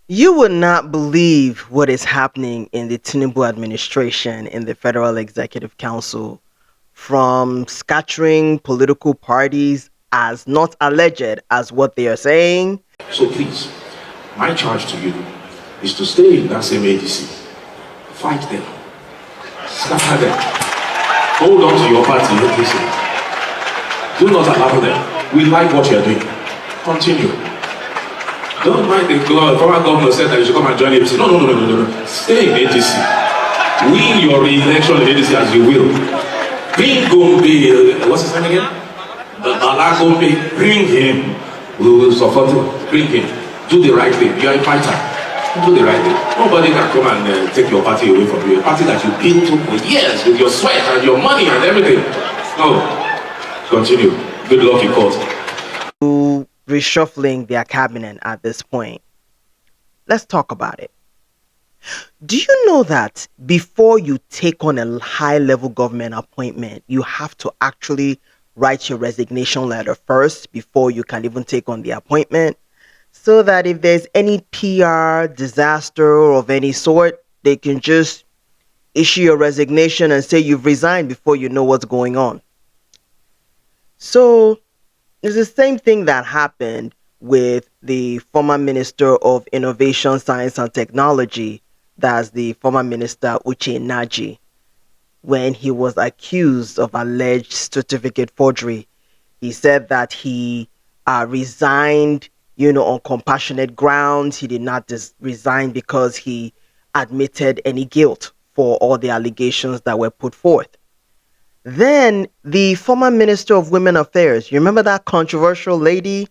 You would not believe what is happening in the Tinubu administration in the Federal Executive Council, from scattering political parties as not alleged as what they are saying. So please, my charge to you is to stay in that same ADC. Fight them. Scatter them. Hold on to your party, ADC. Do not allow them. We like what you're doing. Continue. Don't mind the former governor said that you should come and join ADC. No. Stay in ADC. Win your re-election in ADC as you will. Bring Gombe, what's his name again? The Bala Gombe, bring him. We will support him. Bring him. Do the right thing. You are a fighter. Do the right thing. Nobody can come and take your party away from you. A party that you built up for years with your sweat and your money and everything. No. Continue. Good luck in court. Reshuffling their cabinet at this point. Let's talk about it. Do you know that before you take on a high level government appointment, you have to actually write your resignation letter first before you can even take on the appointment? So that if there's any PR disaster of any sort, they can just issue your resignation and say you've resigned before you know what's going on. So it's the same thing that happened with the former Minister of Innovation, Science and Technology, that's the former Minister Uche Naji, when he was accused of alleged certificate forgery. He said that he resigned, on compassionate grounds. He did not resign because he admitted any guilt for all the allegations that were put forth. Then the former Minister of Women Affairs, you remember that controversial lady,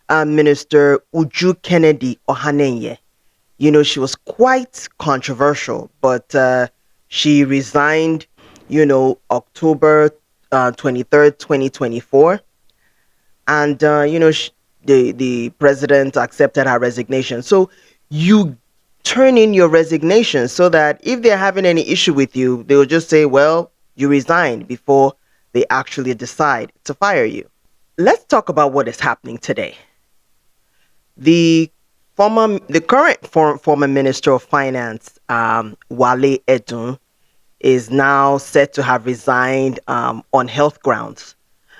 Minister Uju Kennedy Ohanenye? She was quite controversial, but she resigned, October 23rd, 2024. And, the president accepted her resignation. So you turn in your resignation so that if they're having any issue with you, they will just say, well, you resigned before they actually decide to fire you. Let's talk about what is happening today. The current former Minister of Finance, Wale Edun, is now said to have resigned on health grounds.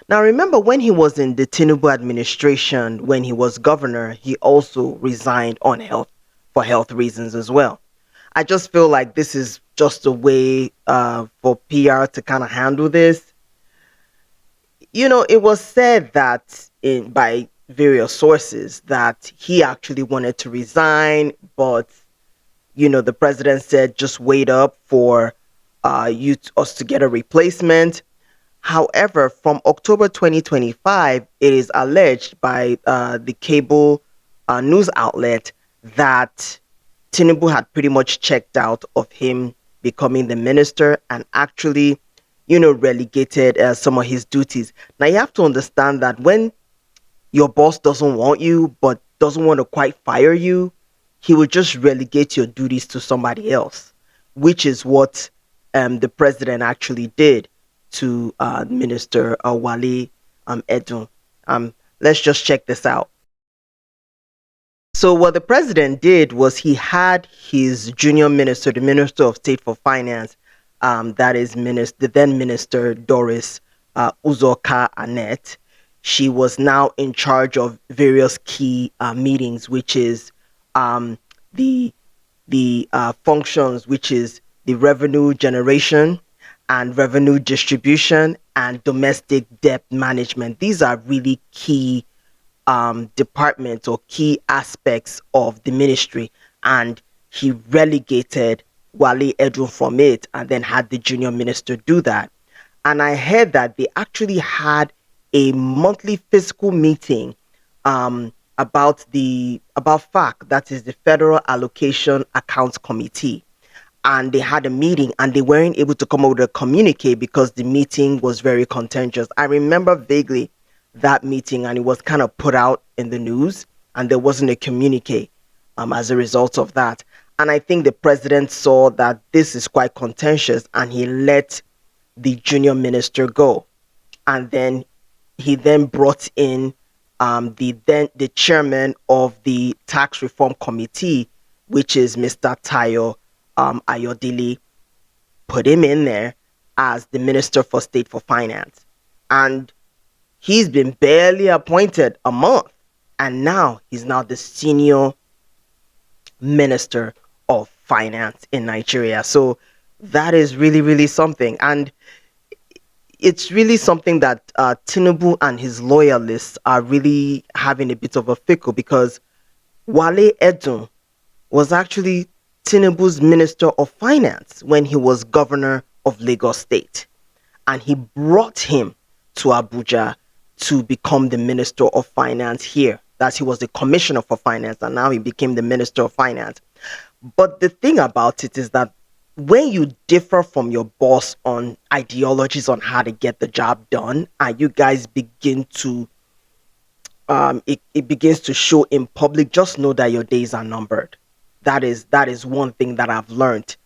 Now, remember when he was in the Tinubu administration, when he was governor, he also resigned on for health reasons as well. I just feel like this is just a way for PR to kind of handle this. It was said that by various sources that he actually wanted to resign, but the president said just wait up for us to get a replacement. However, from October 2025, it is alleged by the cable news outlet that Tinubu had pretty much checked out of him becoming the minister and actually, relegated some of his duties. Now, you have to understand that when your boss doesn't want you but doesn't want to quite fire you, he will just relegate your duties to somebody else, which is what the president actually did to Minister Wale Edun. Let's just check this out. So what the president did was he had his junior minister, the Minister of State for Finance, that is the then Minister Doris Uzoka Annette. She was now in charge of various key meetings, which is the functions, which is the revenue generation and revenue distribution and domestic debt management. These are really key departments or key aspects of the ministry, and he relegated Wale Edun from it and then had the junior minister do that. And I heard that they actually had a monthly fiscal meeting about FAC, that is the Federal Allocation Accounts Committee. And they had a meeting and they weren't able to come up with a communique because the meeting was very contentious. I remember vaguely that meeting, and it was kind of put out in the news and there wasn't a communique as a result of that. And I think the president saw that this is quite contentious and he let the junior minister go. And then he then brought in the chairman of the tax reform committee, which is Mr. Tayo Ayodele, put him in there as the Minister for State for Finance. And he's been barely appointed a month. And now he's now the senior Minister of Finance in Nigeria. So that is really, really something. And it's really something that Tinubu and his loyalists are really having a bit of a fickle, because Wale Edun was actually Tinubu's Minister of Finance when he was governor of Lagos State. And he brought him to Abuja to become the Minister of Finance here. That he was the Commissioner for Finance, and now he became the Minister of Finance. But the thing about it is that when you differ from your boss on ideologies on how to get the job done, and you guys begin to it begins to show in public, just know that your days are numbered. That is one thing that I've learned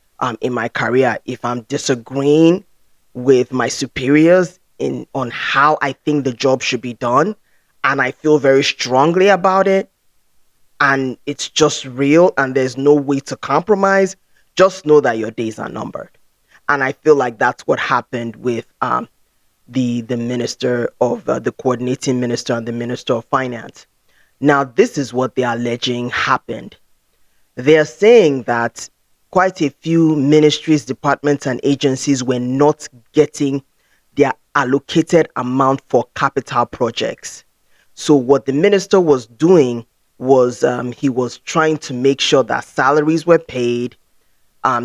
in my career. If I'm disagreeing with my superiors in on how I think the job should be done, and I feel very strongly about it, and it's just real and there's no way to compromise, just know that your days are numbered. And I feel like that's what happened with the minister of the coordinating minister and the minister of finance. Now, this is what they are alleging happened. They are saying that quite a few ministries, departments, and agencies were not getting their allocated amount for capital projects. So, what the minister was doing was he was trying to make sure that salaries were paid,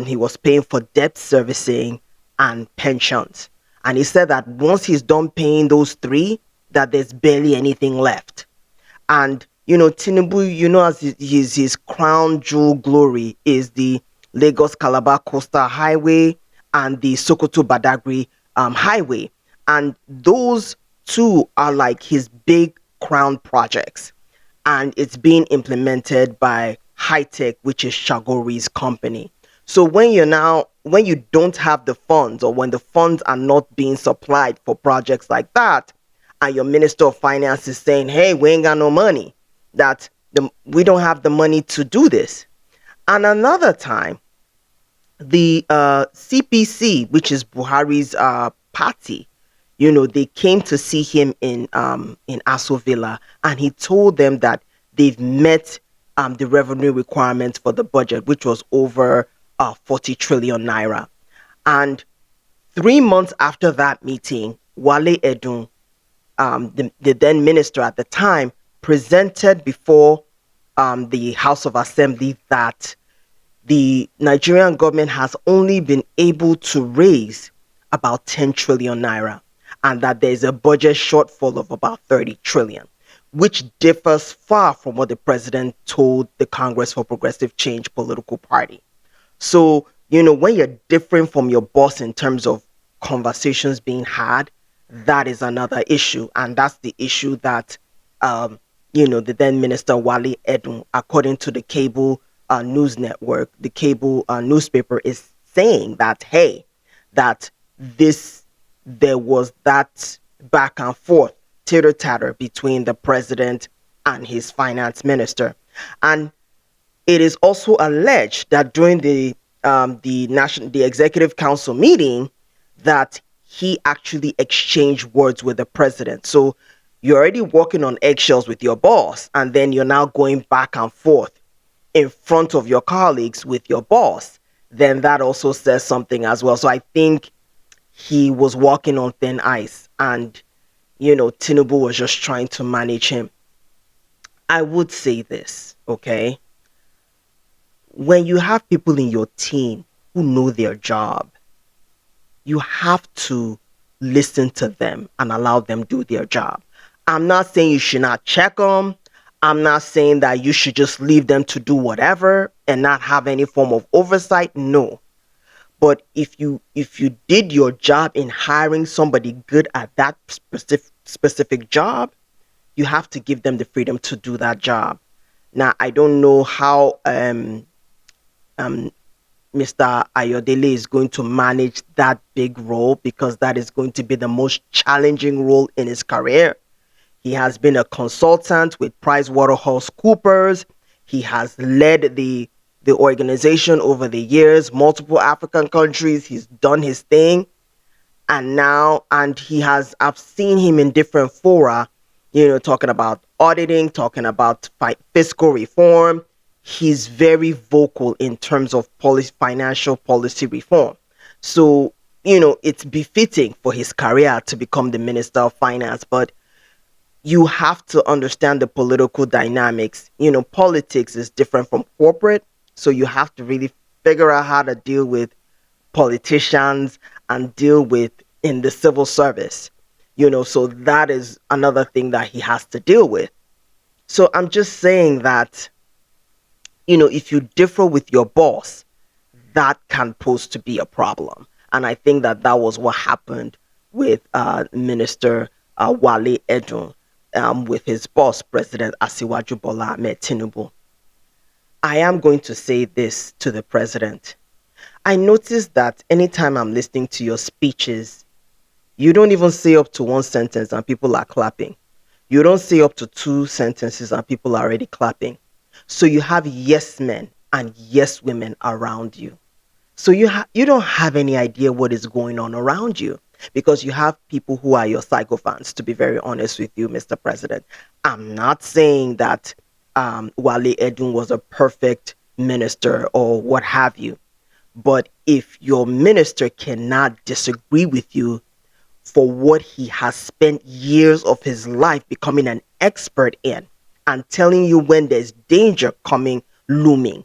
he was paying for debt servicing and pensions. And he said that once he's done paying those three, that there's barely anything left. And Tinubu, as his crown jewel glory is the Lagos Calabar Coastal Highway and the Sokoto Badagry Highway, and those two are like his big crown projects, and it's being implemented by High Tech, which is Shagori's company. So when you don't have the funds, or when the funds are not being supplied for projects like that, and your Minister of Finance is saying, "Hey, we ain't got no money," we don't have the money to do this. And another time, the CPC, which is Buhari's party, they came to see him in Aso Villa, and he told them that they've met the revenue requirements for the budget, which was over 40 trillion naira. And 3 months after that meeting, Wale Edun, the then minister at the time, presented before the House of Assembly that the Nigerian government has only been able to raise about 10 trillion naira, and that there's a budget shortfall of about 30 trillion, which differs far from what the president told the Congress for Progressive Change political party. So, when you're different from your boss in terms of conversations being had, that is another issue. And that's the issue that, the then minister Wale Edun, according to the cable news network, the cable newspaper, is saying that, hey, that there was that back and forth, titter tatter between the president and his finance minister. And it is also alleged that during the executive council meeting, that he actually exchanged words with the president. So you're already walking on eggshells with your boss, and then you're now going back and forth in front of your colleagues with your boss. Then that also says something as well. So I think he was walking on thin ice, and Tinubu was just trying to manage him. I would say this, okay? When you have people in your team who know their job, you have to listen to them and allow them do their job. I'm not saying you should not check them. I'm not saying that you should just leave them to do whatever and not have any form of oversight. No. But if you did your job in hiring somebody good at that specific job, you have to give them the freedom to do that job. Now, I don't know how Mr. Ayodele is going to manage that big role, because that is going to be the most challenging role in his career. He has been a consultant with PricewaterhouseCoopers. He has led the the organization over the years, multiple African countries. He's done his thing. And he has, I've seen him in different fora, talking about auditing, talking about fiscal reform. He's very vocal in terms of financial policy reform. So, it's befitting for his career to become the Minister of Finance, but you have to understand the political dynamics. Politics is different from corporate, so you have to really figure out how to deal with politicians and deal with in the civil service. So that is another thing that he has to deal with. So I'm just saying that, if you differ with your boss, that can pose to be a problem. And I think that that was what happened with Minister Wale Edun, with his boss, President Asiwaju Bola Ahmed Tinubu. I am going to say this to the president. I noticed that anytime I'm listening to your speeches, you don't even say up to one sentence and people are clapping. You don't say up to two sentences and people are already clapping. So you have yes men and yes women around you. So you don't have any idea what is going on around you, because you have people who are your psychophants, to be very honest with you, Mr. President. I'm not saying that Wale Edun was a perfect minister or what have you. But if your minister cannot disagree with you for what he has spent years of his life becoming an expert in, and telling you when there's danger coming looming,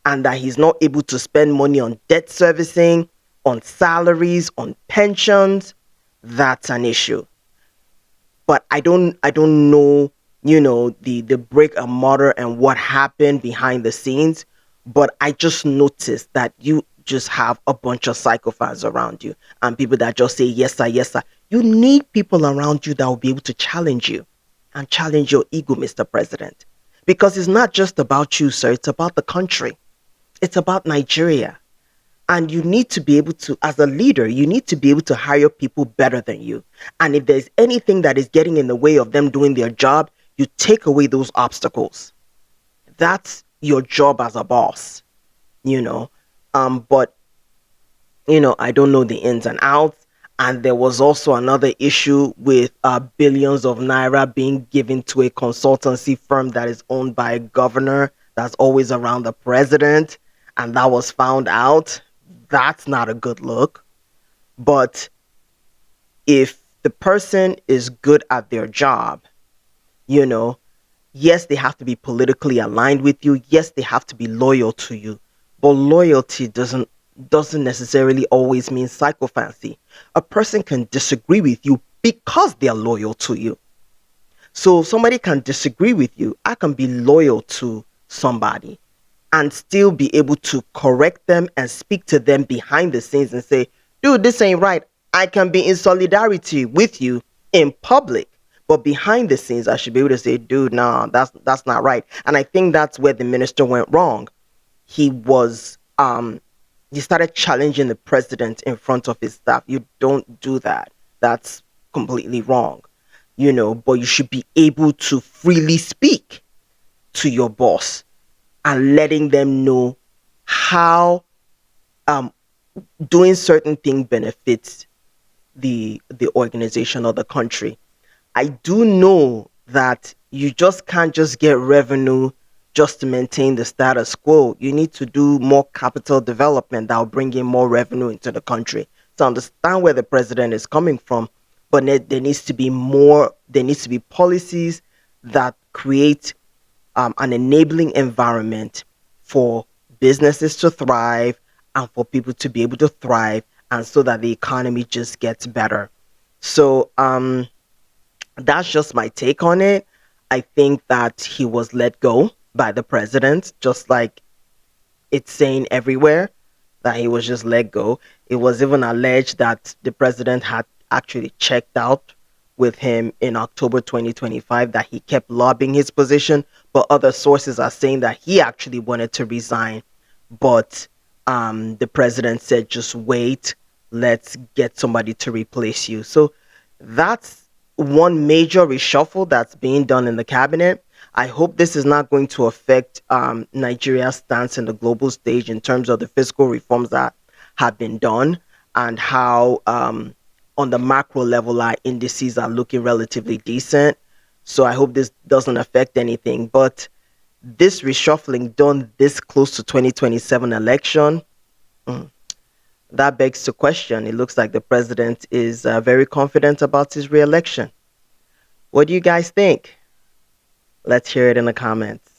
and that he's not able to spend money on debt servicing, on salaries, on pensions, that's an issue. But I don't know, the brick and mortar and what happened behind the scenes. But I just noticed that you just have a bunch of psychopaths around you and people that just say yes sir, yes sir. You need people around you that will be able to challenge you and challenge your ego, Mr. President. Because it's not just about you, sir, it's about the country. It's about Nigeria. And you need to be able to, as a leader, you need to be able to hire people better than you. And if there's anything that is getting in the way of them doing their job, you take away those obstacles. That's your job as a boss, you know. But I don't know the ins and outs. And there was also another issue with billions of naira being given to a consultancy firm that is owned by a governor that's always around the president. And that was found out. That's not a good look. But if the person is good at their job, you know, yes, they have to be politically aligned with you. Yes, they have to be loyal to you. But loyalty doesn't necessarily always mean psychophancy. A person can disagree with you because they are loyal to you. So somebody can disagree with you. I can be loyal to somebody and still be able to correct them and speak to them behind the scenes and say, dude, this ain't right. I can be in solidarity with you in public, but behind the scenes, I should be able to say, dude, nah, that's not right. And I think that's where the minister went wrong. He was he started challenging the president in front of his staff. You don't do that. That's completely wrong. But you should be able to freely speak to your boss and letting them know how doing certain things benefits the organization or the country. I do know that you just can't just get revenue just to maintain the status quo. You need to do more capital development that will bring in more revenue into the country. To understand where the president is coming from, but there needs to be more. There needs to be policies that create an enabling environment for businesses to thrive and for people to be able to thrive, and so that the economy just gets better. So that's just my take on it. I think that he was let go by the president, just like it's saying everywhere that he was just let go. It was even alleged that the president had actually checked out with him in October 2025, that he kept lobbying his position, but other sources are saying that he actually wanted to resign, but the president said, just wait, let's get somebody to replace you. So that's one major reshuffle that's being done in the cabinet. I hope this is not going to affect Nigeria's stance in the global stage in terms of the fiscal reforms that have been done and how, on the macro level, our indices are looking relatively decent. So I hope this doesn't affect anything. But this reshuffling done this close to 2027 election, mm, that begs to question. It looks like the president is very confident about his re-election. What do you guys think? Let's hear it in the comments.